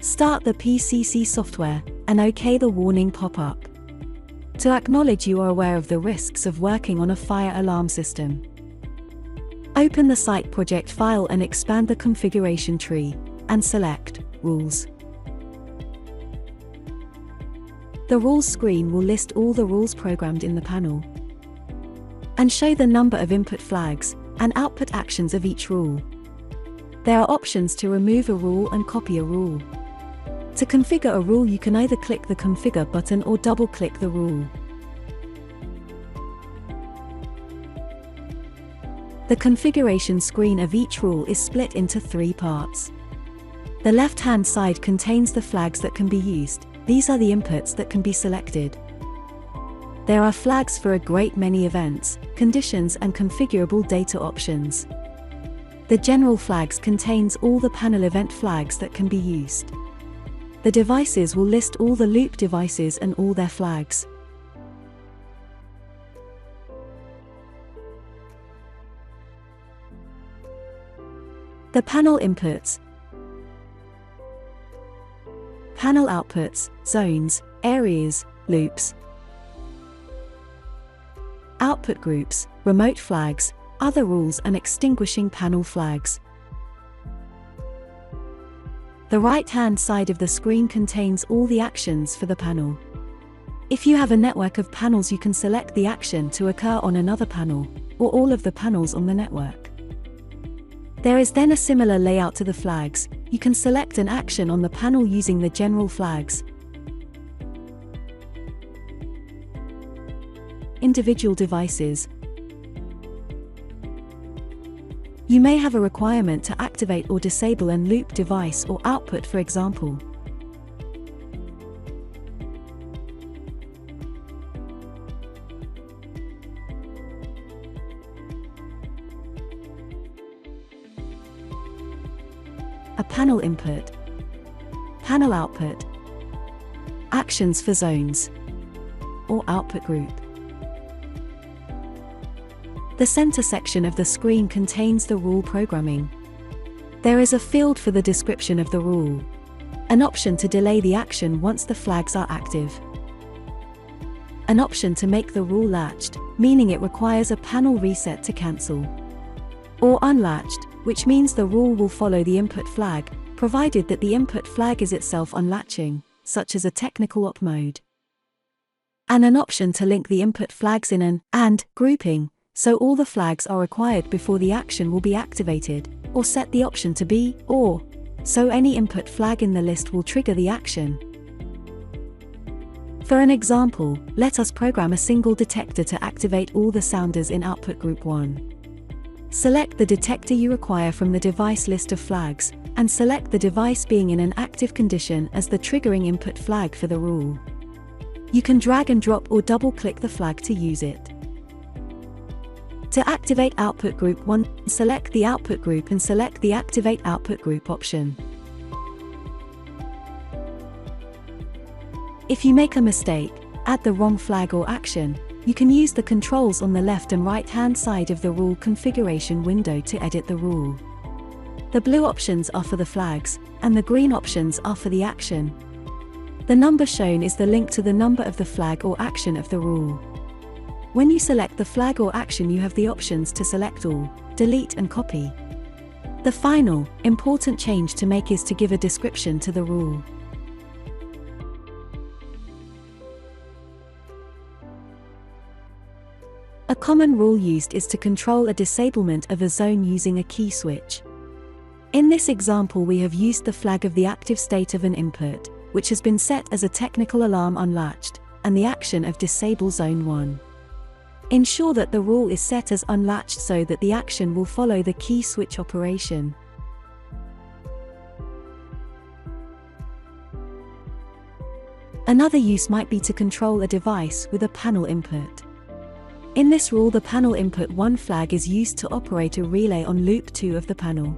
Start the PCC software, and OK the warning pop-up. To acknowledge you are aware of the risks of working on a fire alarm system. Open the site project file and expand the configuration tree, and select Rules. The Rules screen will list all the rules programmed in the panel, and show the number of input flags and output actions of each rule. There are options to remove a rule and copy a rule. To configure a rule, you can either click the Configure button or double-click the rule. The configuration screen of each rule is split into 3 parts. The left-hand side contains the flags that can be used. These are the inputs that can be selected. There are flags for a great many events, conditions and configurable data options. The general flags contains all the panel event flags that can be used. The devices will list all the loop devices and all their flags. The panel inputs, panel outputs, zones, areas, loops, output groups, remote flags, other rules and extinguishing panel flags. The right-hand side of the screen contains all the actions for the panel. If you have a network of panels, you can select the action to occur on another panel, or all of the panels on the network. There is then a similar layout to the flags. You can select an action on the panel using the general flags. Individual devices. You may have a requirement to activate or disable a loop device or output, for example. A panel input, panel output, actions for zones, or output group. The center section of the screen contains the rule programming. There is a field for the description of the rule, an option to delay the action once the flags are active, an option to make the rule latched, meaning it requires a panel reset to cancel, or unlatched, which means the rule will follow the input flag, provided that the input flag is itself unlatching, such as a technical op mode, and an option to link the input flags in an AND grouping, so all the flags are required before the action will be activated, or set the option to be OR, so any input flag in the list will trigger the action. For an example, let us program a single detector to activate all the sounders in output group 1. Select the detector you require from the device list of flags, and select the device being in an active condition as the triggering input flag for the rule. You can drag and drop or double-click the flag to use it. To activate output group 1, select the output group and select the Activate Output Group option. If you make a mistake, add the wrong flag or action, you can use the controls on the left and right-hand side of the rule configuration window to edit the rule. The blue options are for the flags, and the green options are for the action. The number shown is the link to the number of the flag or action of the rule. When you select the flag or action, you have the options to select all, delete and copy. The final, important change to make is to give a description to the rule. A common rule used is to control a disablement of a zone using a key switch. In this example, we have used the flag of the active state of an input, which has been set as a technical alarm unlatched, and the action of disable zone 1. Ensure that the rule is set as unlatched so that the action will follow the key switch operation. Another use might be to control a device with a panel input. In this rule, the panel input 1 flag is used to operate a relay on loop 2 of the panel.